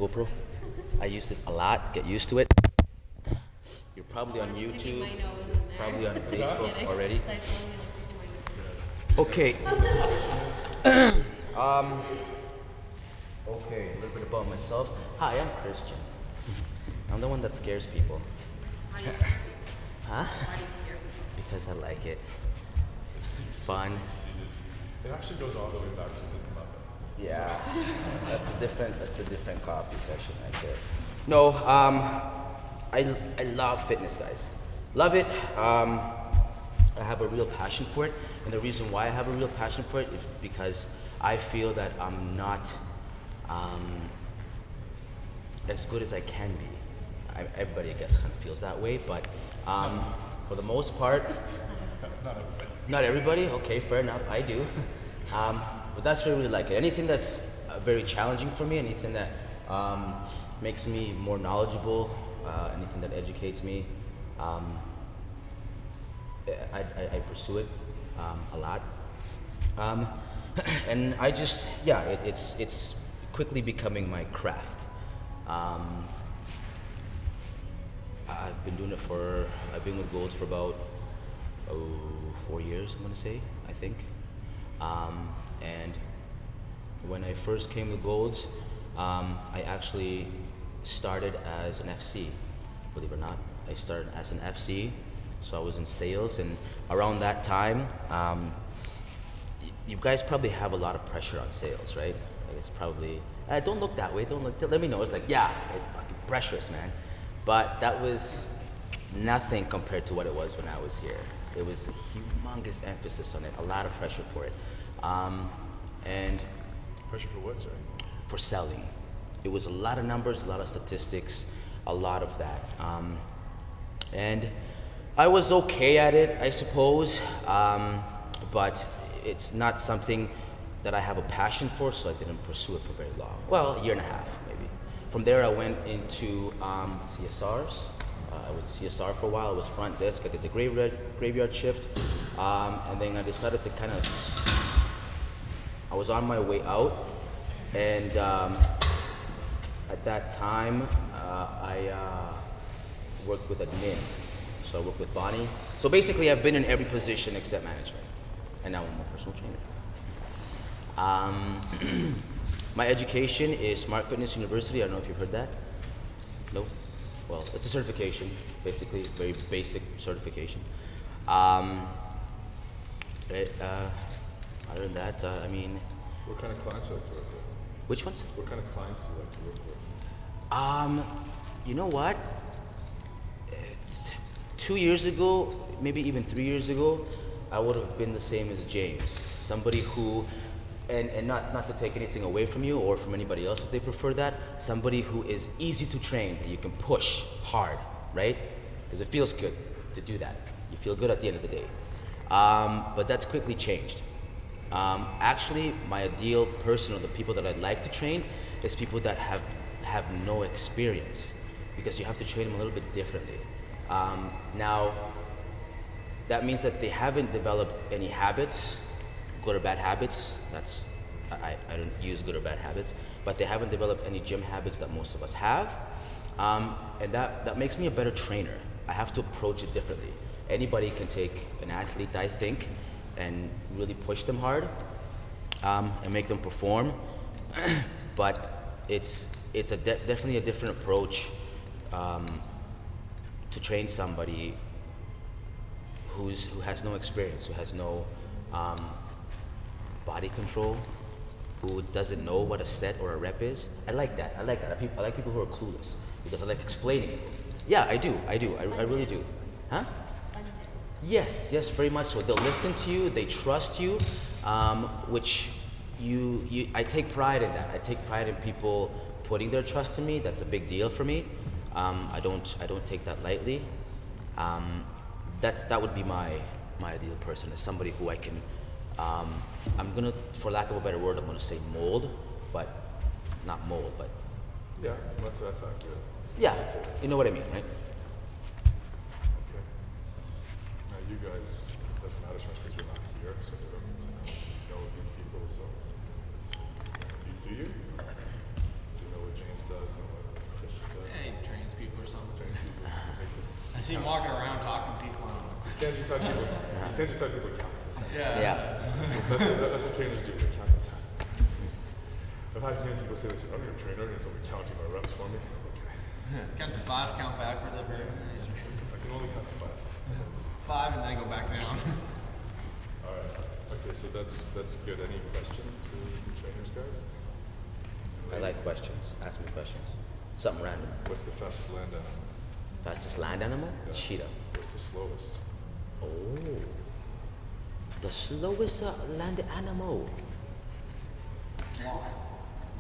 GoPro. I use this a lot. Get used to it. You're probably on YouTube, probably on Facebook already. Okay. Okay, a little bit about myself. Hi, I'm Christian. I'm the one that scares people. How do you scare people? Huh? Why do you scare people? Because I like it. It's fun. It actually goes all the way back to his mother. Yeah, that's a different coffee session right there. No, I love fitness, guys. Love it. I have a real passion for it, and the reason why I have a real passion for it is because I feel that I'm not as good as I can be. Everybody, I guess, kind of feels that way, but for the most part, not everybody. Okay, fair enough. I do. But that's what I really like it. Anything that's very challenging for me, anything that makes me more knowledgeable, anything that educates me, I pursue it a lot. And I just, yeah, it's quickly becoming my craft. I've been with Golds for about 4 years, I'm gonna say, I think. And when I first came to Golds, I actually started as an FC, believe it or not. I started as an FC, so I was in sales, and around that time, you guys probably have a lot of pressure on sales, right? Like it's probably, don't look that way, don't look, let me know. It's like, yeah, it's fucking precious, man. But that was nothing compared to what it was when I was here. It was a humongous emphasis on it, a lot of pressure for it. And Pressure for what, sorry? for selling. It was a lot of numbers, a lot of statistics, a lot of that. And I was okay at it, I suppose, but it's not something that I have a passion for, so I didn't pursue it for very long. Well, a year and a half, maybe. From there, I went into CSRs. I was a CSR for a while. I was front desk. I did the graveyard shift, and then I decided to kind of. I was on my way out, and at that time, I worked with admin. So I worked with Bonnie. So basically, I've been in every position except management, and now I'm a personal trainer. My education is Smart Fitness University. I don't know if you've heard that. No? Well, it's a certification, basically, very basic certification. Other than that, I mean... What kind of clients do you like to work with? Which ones? What kind of clients do you like to work with? You know what? 2 years ago, maybe even 3 years ago, I would have been the same as James. Somebody who, and not to take anything away from you or from anybody else if they prefer that, somebody who is easy to train, that you can push hard, right? Because it feels good to do that. You feel good at the end of the day. But that's quickly changed. Actually, my ideal person, or the people that I'd like to train, is people that have no experience, because you have to train them a little bit differently. Now, that means that they haven't developed any habits, good or bad habits. I don't use good or bad habits, but they haven't developed any gym habits that most of us have, and that makes me a better trainer. I have to approach it differently. Anybody can take an athlete, I think, and really push them hard, and make them perform, but it's definitely a different approach to train somebody who has no experience, who has no body control, who doesn't know what a set or a rep is. I like that. I like people who are clueless, because I like explaining it. Yeah, I do. I really do. Huh? Yes, very much so. They'll listen to you, they trust you, which I take pride in that. I take pride in people putting their trust in me. That's a big deal for me. I don't take that lightly. That would be my ideal person, is somebody who I can, I'm gonna, for lack of a better word, I'm gonna say mold, but not mold, but Yeah, that's accurate. yeah, you know what I mean, right? Okay. Now you guys, it doesn't matter so much because you're not here, so you don't need to know these people, so. Do you? Do you know what James does? See him walking around talking to people. He stands beside people. He stands beside people and counts. Yeah. That's what trainers do. They count the time. I've had many people say that too. I'm your trainer, and someone counting my reps for me. Okay. Count to 5, count backwards up here. I can only count to 5. 5 and then go back down. All right. Okay, so that's good. Any questions for the trainers, guys? I like questions. Ask me questions. Something random. What's the fastest land animal? Fastest land animal? Yeah. Cheetah. What's the slowest? Oh. The slowest land animal. Sloth.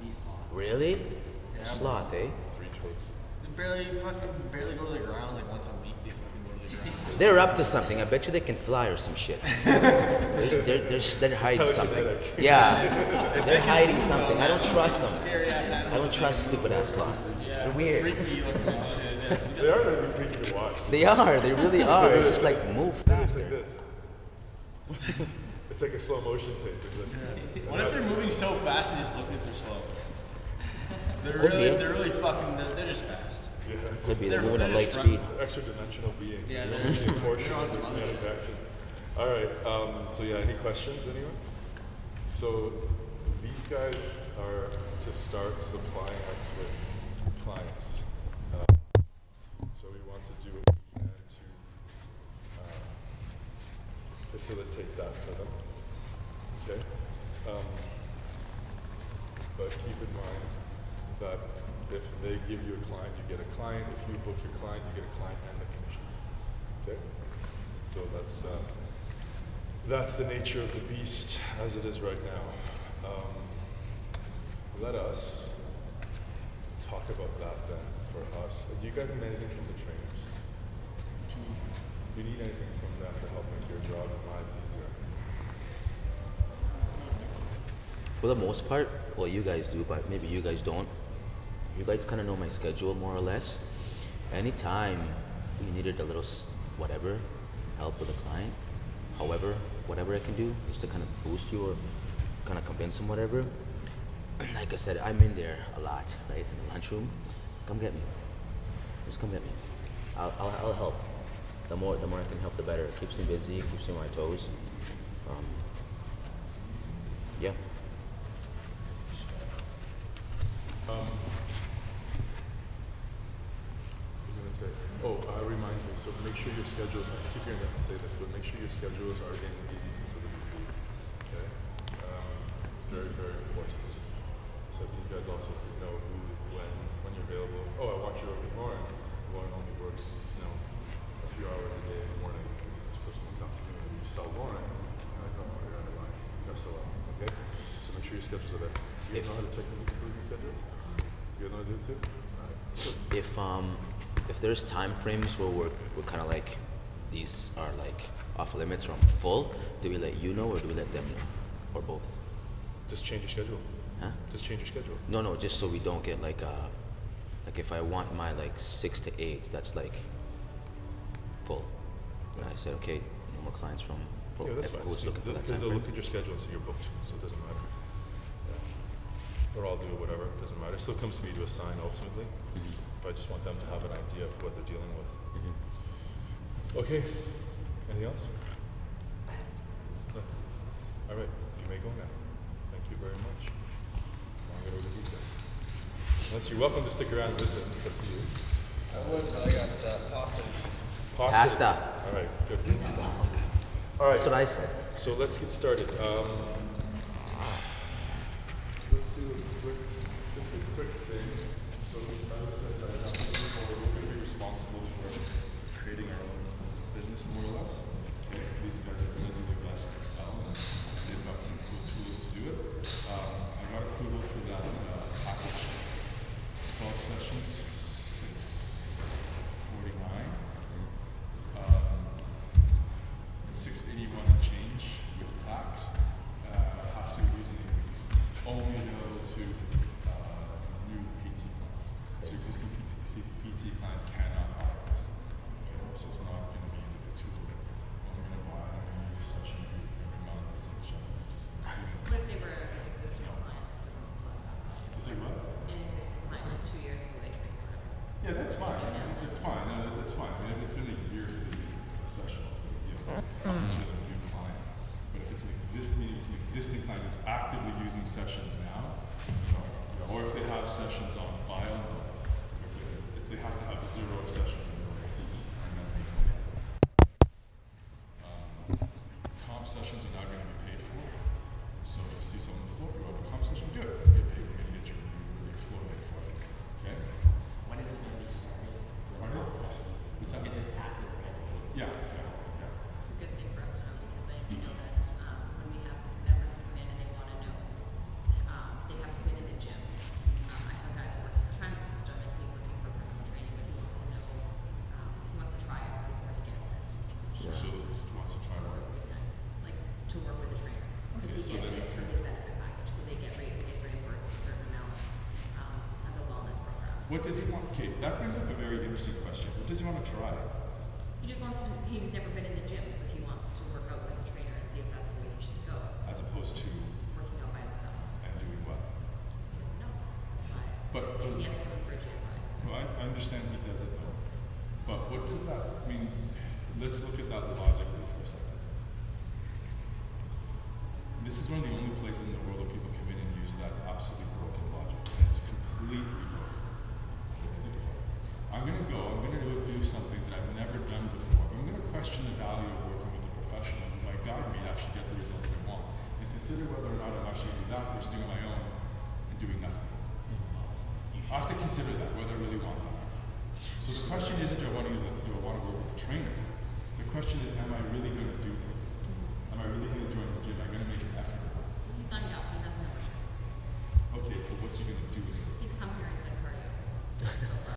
The sloth. Really? Yeah. Sloth, eh? 3 choices. They barely go to the ground like once a week. They fucking go to the ground. They're up to something. I bet you they can fly or some shit. They're hiding something. Telekinetic. Yeah. They're hiding something. I don't trust them. Scary ass animals. I don't trust stupid ass sloths. They're weird. Freaky looking and shit. They are really freaky to watch. They are. They really are. It's just like move It's like faster. this. It's like a slow motion tape. It's like, What if they're moving so fast they just look like they're slow? Could be. They're really fucking, they're just fast. Yeah, it's Could be. They're They're- moving at they're light just speed. extra dimensional beings. Yeah, You they're don't just- see a portion they're on of some their other kinetic shit. action. All right. So yeah, any questions, anyone? So these guys are to start supplying us with clients. So we want to do what we can to facilitate that for them. Okay. But keep in mind that if they give you a client, you get a client. If you book your client, you get a client and the commissions. Okay? So that's the nature of the beast as it is right now. Let us talk about that then for us. Do you guys need anything from the trainers? Do you need anything from them to help make your job and life easier? For the most part, well, you guys do, but maybe you guys don't. You guys kind of know my schedule more or less. Anytime you needed a little whatever help with a client, however, whatever I can do just to kind of boost you or kind of convince them, whatever. Like I said, I'm in there a lot, right? In the lunchroom. Come get me. Just come get me. I'll help. The more I can help, the better. It keeps me busy. It keeps me on my toes. Yeah. I was going to say, remind me, so make sure your schedules, I keep hearing that and say this, but make sure your schedules are in easy facility, please. Okay? It's very, very important. So these guys also know who, when you're available. Oh, I watch you every morning. Lauren only works, a few hours a day in the morning. This person will come to me and you sell Lauren. I don't know, you're out of line. You're so well. Okay? So make sure your schedules are there. Do you guys know how to check the facility schedules? Do you guys know how to do it too? All right. If there's time frames where we're kind of like these are like off limits or I'm full, do we let you know or do we let them know, or both? Just change your schedule. Huh? Just change your schedule. No, just so we don't get like if I want my like 6 to 8, that's like full. And I said, okay, no more clients from Yeah, that's fine. who's looking for that Because time they'll frame. look at your schedule and see you're booked, so it doesn't matter. Yeah. Or I'll do whatever, it doesn't matter. It still comes to me to assign ultimately, but I just want them to have an idea of what they're dealing with. Okay, anything else? No. All right, you may go now. Thank you very much. Now I'm going to go to these guys. Unless you're welcome to stick around and listen, it's up to you. I got pasta. Pasta. All right, good. All right. That's what I said. So let's get started. Let's do just a quick thing. So we said that we're going to be responsible for creating our own business, more or less. Okay. These guys are going to do their best to sell, and they've got some cool tools to do it. I got approval for that package. 12 sessions, 649. 681 and change with tax has to use an increase. Only available to new PT clients. So existing PT clients cannot buy this. Okay, so it's not going to be the tool. I'm going to buy a session every month. It's like What if they were an existing client? Is it what? An existing client, like 2 years ago, they Yeah, that's fine. It's fine. No, that's fine. fine. I mean, if it's been a year since they did a session, it's a new client. But if it's an existing client who's actively using sessions now, or if they have sessions on file, if they have to have 0 sessions in order to and then they can get comp sessions are now going to be paid for. So if you see someone on the floor, you go to a comp session, do it. Get paid. We're going to get your floor paid for it. Okay? When is it going to be started? Pardon? What's that? Is it active already? Yeah. It's a good thing for us to know because then we know that when we have members come in and they want to know, they haven't been in the gym. I have a guy that works in the transit system and he's looking for personal training, but he wants to know, he wants to try it before he gets it. So he wants to try So work. it would be nice, like to work with the trainer because Okay, he so gets then- it through his benefit package, so they get gets reimbursed a certain amount as a wellness program. What does he want? Okay, that brings up a very interesting question. What does he want to try? He just wants to. He's never been in the gym, so he wants to work out with the trainer and see if that's the way he should go. As opposed to Working out by himself. and doing what? He doesn't know. That's why. But- he has to go for a gym advice. Well, I understand he doesn't know. But what does that mean? Let's look at that logically for a second. This is one of the only places in the world where people come in and use that absolutely broken logic. And it's completely broken. Think about it. I'm going to do something that I've never done before. I'm going to question the value of working with a professional who might guide me to actually get the results I want. And consider whether or not I'm actually doing that versus doing my own and doing nothing. I have to consider that, whether I really want that. So the question isn't, do I want to work with a trainer? The question is, am I really going to do this? Am I really going to join the